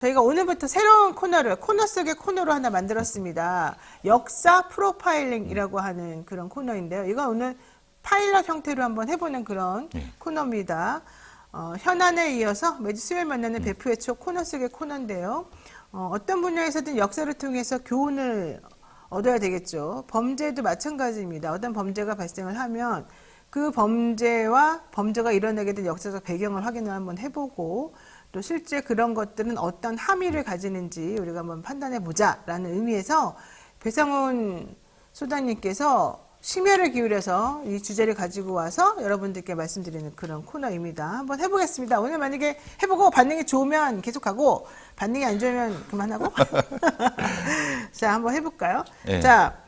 저희가 오늘부터 새로운 코너 속의 코너로 하나 만들었습니다. 역사 프로파일링이라고 하는 그런 코너인데요. 이건 오늘 파일럿 형태로 한번 해보는 그런 코너입니다. 현안에 이어서 매주 수요일 만나는 베프의 촉 코너 속의 코너인데요. 어떤 분야에서든 역사를 통해서 교훈을 얻어야 되겠죠. 범죄도 마찬가지입니다. 어떤 범죄가 발생을 하면 그 범죄와 범죄가 일어나게 된 역사적 배경을 확인을 한번 해보고 또 실제 그런 것들은 어떤 함의를 가지는지 우리가 한번 판단해 보자라는 의미에서 배상훈 소장님께서 심혈을 기울여서 이 주제를 가지고 와서 여러분들께 말씀드리는 그런 코너입니다. 한번 해보겠습니다. 오늘 만약에 해보고 반응이 좋으면 계속하고 반응이 안 좋으면 그만하고 자, 한번 해볼까요? 네. 자,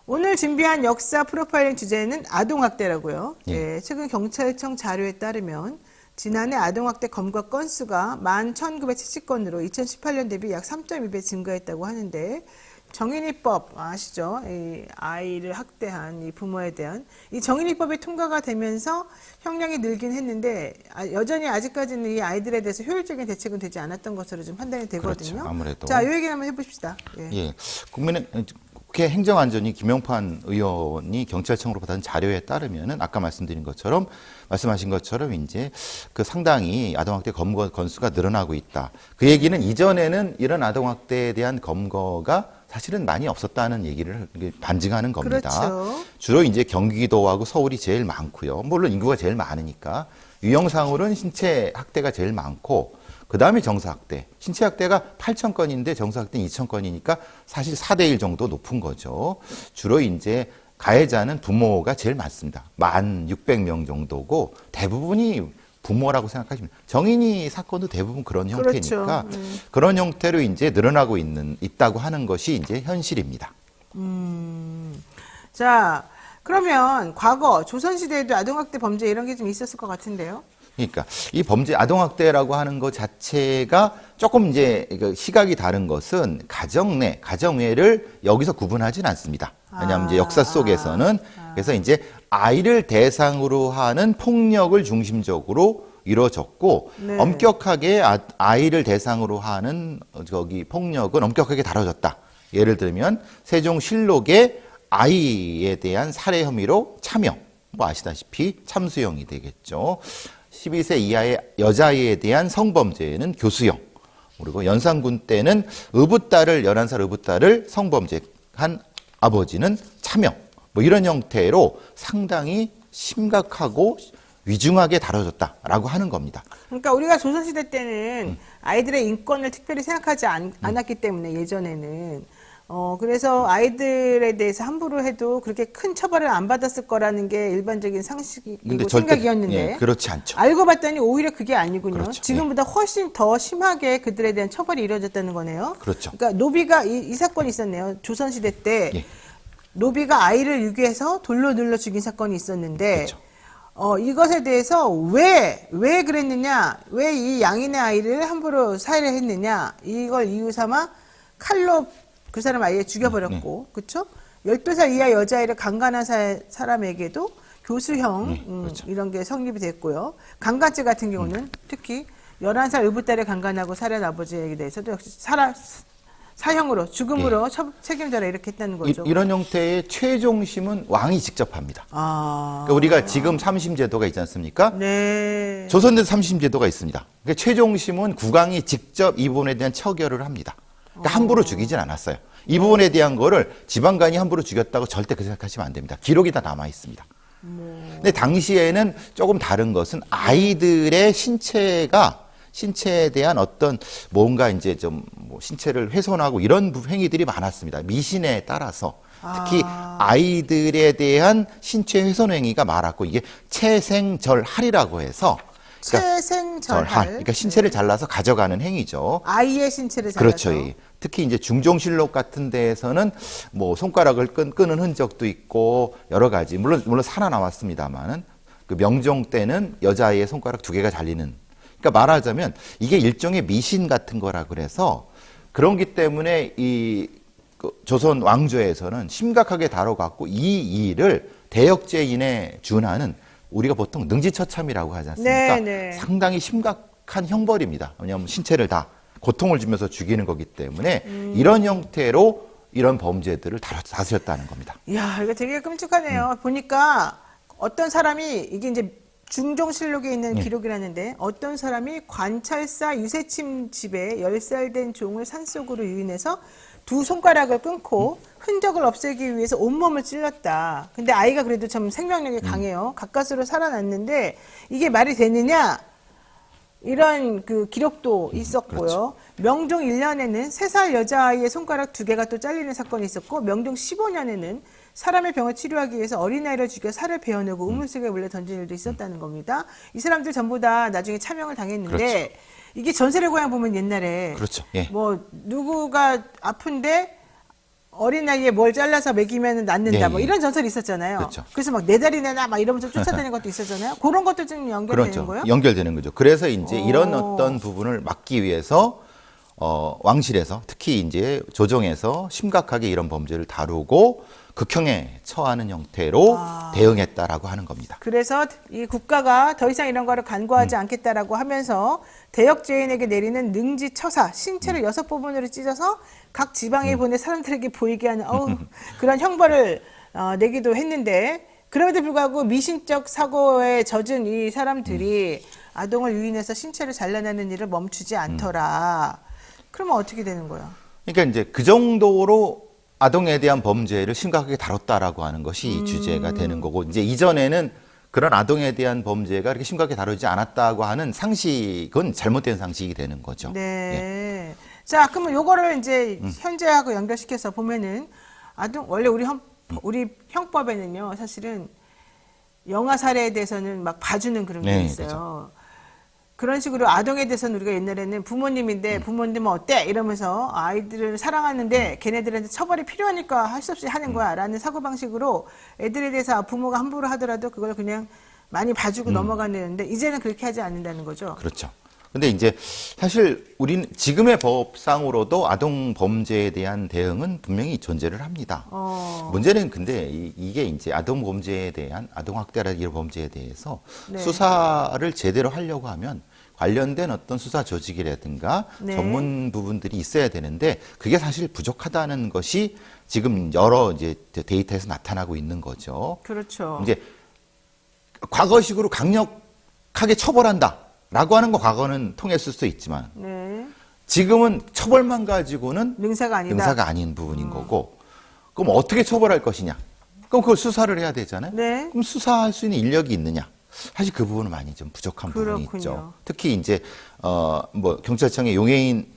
오늘 준비한 역사 프로파일링 주제는 아동학대라고요. 예, 최근 경찰청 자료에 따르면 지난해 아동학대 검거 건수가 11,970건으로 2018년 대비 약 3.2배 증가했다고 하는데 정인이법 아시죠? 이 아이를 학대한 이 부모에 대한 이 정인이법이 통과가 되면서 형량이 늘긴 했는데 여전히 아직까지는 이 아이들에 대해서 효율적인 대책은 되지 않았던 것으로 좀 판단이 되거든요. 그렇죠, 아무래도. 자, 이 얘기 한번 해봅시다. 예. 국회 행정안전위 김용판 의원이 경찰청으로 받은 자료에 따르면은 아까 말씀하신 것처럼 이제 그 상당히 아동학대 검거 건수가 늘어나고 있다. 그 얘기는 이전에는 이런 아동학대에 대한 검거가 사실은 많이 없었다는 얘기를 반증하는 겁니다. 그렇죠. 주로 이제 경기도하고 서울이 제일 많고요. 물론 인구가 제일 많으니까 유형상으로는 신체 학대가 제일 많고 그 다음에 정서학대. 신체학대가 8,000건인데 정서학대는 2,000건이니까 사실 4대1 정도 높은 거죠. 주로 이제 가해자는 부모가 제일 많습니다. 16,000명 정도고 대부분이 부모라고 생각하시면 정인이 사건도 대부분 그런 형태니까 그렇죠. 그런 형태로 이제 늘어나고 있다고 하는 것이 이제 현실입니다. 자, 그러면 과거 조선시대에도 아동학대 범죄 이런 게 좀 있었을 것 같은데요. 그러니까 이 범죄 아동학대라고 하는 것 자체가 조금 이제 시각이 다른 것은 가정 내, 가정외를 여기서 구분하진 않습니다. 왜냐하면 이제 역사 속에서는 그래서 이제 아이를 대상으로 하는 폭력을 중심적으로 이루어졌고 네. 엄격하게 아이를 대상으로 하는 폭력은 엄격하게 다뤄졌다. 예를 들면 세종실록에 아이에 대한 살해 혐의로 참형, 뭐 아시다시피 참수형이 되겠죠. 12세 이하의 여자아이에 대한 성범죄는 교수형. 그리고 연산군 때는 11살 의붓딸을 성범죄한 아버지는 참형. 뭐 이런 형태로 상당히 심각하고 위중하게 다뤄졌다라고 하는 겁니다. 그러니까 우리가 조선시대 때는 아이들의 인권을 특별히 생각하지 않았기 때문에 예전에는 그래서 아이들에 대해서 함부로 해도 그렇게 큰 처벌을 안 받았을 거라는 게 일반적인 상식이고 생각이었는데 그렇지 않죠. 알고 봤더니 오히려 그게 아니군요. 그렇죠. 지금보다 훨씬 더 심하게 그들에 대한 처벌이 이루어졌다는 거네요. 그렇죠. 그러니까 노비가 이 사건이 있었네요. 조선시대 때 노비가 아이를 유괴해서 돌로 눌러 죽인 사건이 있었는데 그렇죠. 이것에 대해서 왜 그랬느냐, 왜 이 양인의 아이를 함부로 살해를 했느냐, 이걸 이유 삼아 칼로 그 사람 아이를 죽여버렸고, 그쵸? 12살 이하 여자아이를 강간한 사람에게도 교수형, 그렇죠. 이런 게 성립이 됐고요. 강간죄 같은 경우는 특히 11살 의붓딸을 강간하고 살해한 아버지에 대해서도 역시 사형으로, 죽음으로 책임져라 이렇게 했다는 거죠. 이런 형태의 최종심은 왕이 직접 합니다. 그러니까 우리가 지금 3심 제도가 있지 않습니까? 네. 조선에도 3심 제도가 있습니다. 그러니까 최종심은 국왕이 직접 이 부분에 대한 처결을 합니다. 그러니까 함부로 죽이진 않았어요. 이 부분에 대한 거를 지방관이 함부로 죽였다고 절대 그렇게 생각하시면 안 됩니다. 기록이 다 남아 있습니다. 근데 당시에는 조금 다른 것은 아이들의 신체에 대한 어떤 뭔가 이제 좀 뭐 신체를 훼손하고 이런 행위들이 많았습니다. 미신에 따라서 특히 아이들에 대한 신체 훼손 행위가 많았고 이게 채생절할이라고 해서 채생절할. 그러니까 신체를 잘라서 가져가는 행위죠. 아이의 신체를 잘라서. 그렇죠. 예. 특히 이제 중종실록 같은 데에서는 뭐 손가락을 끄는 흔적도 있고 여러 가지 물론 살아남았습니다만은 그 명종 때는 여자아이의 손가락 2개가 잘리는. 그러니까 말하자면 이게 일종의 미신 같은 거라 그래서 그런기 때문에 조선 왕조에서는 심각하게 다뤄갖고 이 일을 대역죄인에 준하는 우리가 보통 능지처참이라고 하지 않습니까? 네. 상당히 심각한 형벌입니다. 왜냐하면 신체를 다 고통을 주면서 죽이는 거기 때문에 이런 형태로 이런 범죄들을 다스렸다는 겁니다. 이야, 이거 되게 끔찍하네요. 보니까 어떤 사람이 이게 이제 중종실록에 있는 기록이라는데 어떤 사람이 관찰사 유세침 집에 10살 된 종을 산속으로 유인해서 두 손가락을 끊고 흔적을 없애기 위해서 온몸을 찔렀다. 근데 아이가 그래도 참 생명력이 강해요. 가까스로 살아났는데 이게 말이 되느냐? 이런 그 기록도 있었고요. 그렇죠. 명종 1년에는 3살 여자아이의 손가락 2개가 또 잘리는 사건이 있었고, 명종 15년에는 사람의 병을 치료하기 위해서 어린아이를 죽여 살을 베어내고 우물속에 몰래 던진 일도 있었다는 겁니다. 이 사람들 전부 다 나중에 차명을 당했는데, 그렇죠. 이게 전설의 고향 보면 옛날에 그렇죠. 예. 뭐 누구가 아픈데 어린아이에 뭘 잘라서 먹이면 낫는다, 예, 뭐 예. 이런 전설이 있었잖아요. 그렇죠. 그래서 막 내 다리 내놔 막 이러면서 쫓아다니는 것도 있었잖아요. 그런 것도 좀 연결되는 그렇죠. 거예요? 연결되는 거죠. 그래서 이제 이런 어떤 부분을 막기 위해서 왕실에서 특히 이제 조정에서 심각하게 이런 범죄를 다루고 극형에 처하는 형태로 대응했다라고 하는 겁니다. 그래서 이 국가가 더 이상 이런 거를 간과하지 않겠다라고 하면서 대역죄인에게 내리는 능지 처사, 신체를 6부분으로 찢어서 각 지방에 보내 사람들에게 보이게 하는 그런 형벌을 내기도 했는데, 그럼에도 불구하고 미신적 사고에 젖은 이 사람들이 아동을 유인해서 신체를 잘라내는 일을 멈추지 않더라. 그러면 어떻게 되는 거예요? 그러니까 이제 그 정도로 아동에 대한 범죄를 심각하게 다뤘다라고 하는 것이 이 주제가 되는 거고, 이제 이전에는 그런 아동에 대한 범죄가 그렇게 심각하게 다루지 않았다고 하는 상식은 잘못된 상식이 되는 거죠. 네. 예. 자, 그러면 요거를 이제 현재하고 연결시켜서 보면은 원래 우리 형법에는요, 사실은 영아 살해에 대해서는 막 봐주는 그런 게 네, 있어요. 그렇죠. 그런 식으로 아동에 대해서는 우리가 옛날에는 부모님인데 부모님은 어때? 이러면서 아이들을 사랑하는데 걔네들한테 처벌이 필요하니까 할 수 없이 하는 거야 라는 사고방식으로 애들에 대해서 부모가 함부로 하더라도 그걸 그냥 많이 봐주고 넘어가는데, 이제는 그렇게 하지 않는다는 거죠. 그렇죠. 근데 이제 사실 우리는 지금의 법상으로도 아동 범죄에 대한 대응은 분명히 존재를 합니다. 문제는 근데 이게 이제 아동 범죄에 대한 아동 학대라는 이런 범죄에 대해서 네. 수사를 제대로 하려고 하면 관련된 어떤 수사 조직이라든가 네. 전문 부분들이 있어야 되는데 그게 사실 부족하다는 것이 지금 여러 이제 데이터에서 나타나고 있는 거죠. 그렇죠. 이제 과거식으로 강력하게 처벌한다라고 하는 거 과거는 통했을 수 있지만 네. 지금은 처벌만 가지고는 능사가 아니다. 능사가 아닌 부분인 거고, 그럼 어떻게 처벌할 것이냐? 그럼 그걸 수사를 해야 되잖아요. 네. 그럼 수사할 수 있는 인력이 있느냐? 사실 그 부분은 많이 좀 부족한 부분이 그렇군요. 있죠. 특히 이제 뭐 경찰청의 용해인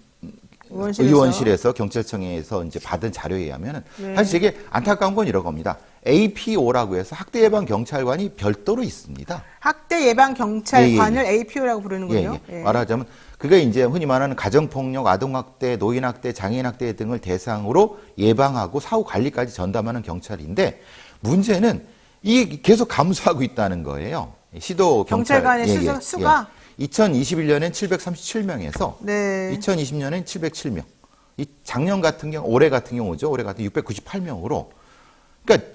의원실에서. 의원실에서 경찰청에서 이제 받은 자료에 의하면 네. 사실 되게 안타까운 건 이런 겁니다. APO라고 해서 학대 예방 경찰관이 별도로 있습니다. 학대 예방 경찰관을 APO라고 부르는군요. 예. 말하자면 그게 이제 흔히 말하는 가정폭력, 아동학대, 노인학대, 장애인학대 등을 대상으로 예방하고 사후 관리까지 전담하는 경찰인데, 문제는 이게 계속 감소하고 있다는 거예요. 시도 경찰관의 수가? 2021년엔 737명에서 네. 2020년엔 707명. 이 작년 같은 경우, 올해 같은 경우죠. 올해 같은 698명으로. 그러니까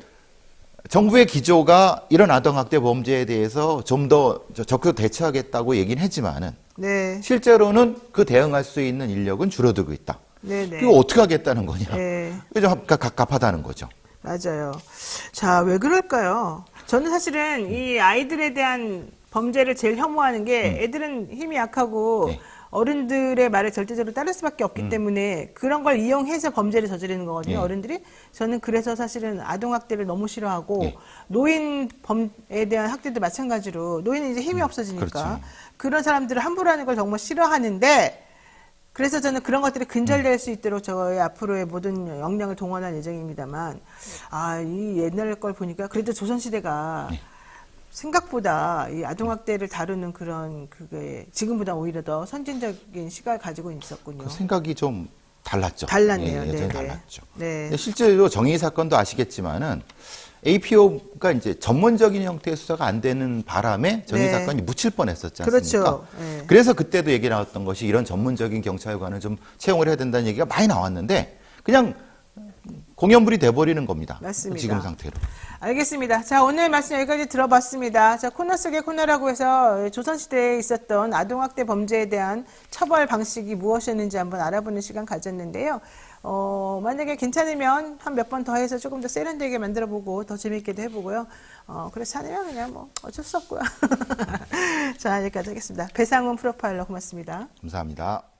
정부의 기조가 이런 아동학대 범죄에 대해서 좀 더 적극 대처하겠다고 얘기는 했지만은 네. 실제로는 그 대응할 수 있는 인력은 줄어들고 있다. 네네. 이거 어떻게 하겠다는 거냐? 네. 이게 좀 갑갑하다는 거죠. 맞아요. 자, 왜 그럴까요? 저는 사실은 이 아이들에 대한 범죄를 제일 혐오하는 게, 애들은 힘이 약하고 네. 어른들의 말을 절대적으로 따를 수밖에 없기 때문에 그런 걸 이용해서 범죄를 저지르는 거거든요. 네. 어른들이. 저는 그래서 사실은 아동학대를 너무 싫어하고, 네. 노인 범에 대한 학대도 마찬가지로, 노인은 이제 힘이 없어지니까 그렇죠. 그런 사람들을 함부로 하는 걸 정말 싫어하는데, 그래서 저는 그런 것들이 근절될 수 있도록 저의 앞으로의 모든 역량을 동원할 예정입니다만, 이 옛날 걸 보니까 그래도 조선시대가 생각보다 이 아동학대를 다루는 그런 그게 지금보다 오히려 더 선진적인 시각을 가지고 있었군요. 그 생각이 좀 달랐죠. 달랐네요. 예, 예전에 네네. 달랐죠. 네. 근데 실제로 정의 사건도 아시겠지만은 APO가 이제 전문적인 형태의 수사가 안 되는 바람에 정의 네. 사건이 묻힐 뻔했었지 않습니까? 그렇죠. 네. 그래서 그때도 얘기 나왔던 것이 이런 전문적인 경찰관을 좀 채용을 해야 된다는 얘기가 많이 나왔는데 그냥 공연불이 돼버리는 겁니다. 맞습니다. 지금 상태로. 알겠습니다. 자, 오늘 말씀 여기까지 들어봤습니다. 자, 코너 속의 코너라고 해서 조선시대에 있었던 아동학대 범죄에 대한 처벌 방식이 무엇이었는지 한번 알아보는 시간 가졌는데요. 만약에 괜찮으면 한 몇 번 더 해서 조금 더 세련되게 만들어보고 더 재밌게도 해보고요. 그렇지 않으면 그냥 뭐 어쩔 수 없고요. 자, 여기까지 하겠습니다. 배상훈 프로파일러 고맙습니다. 감사합니다.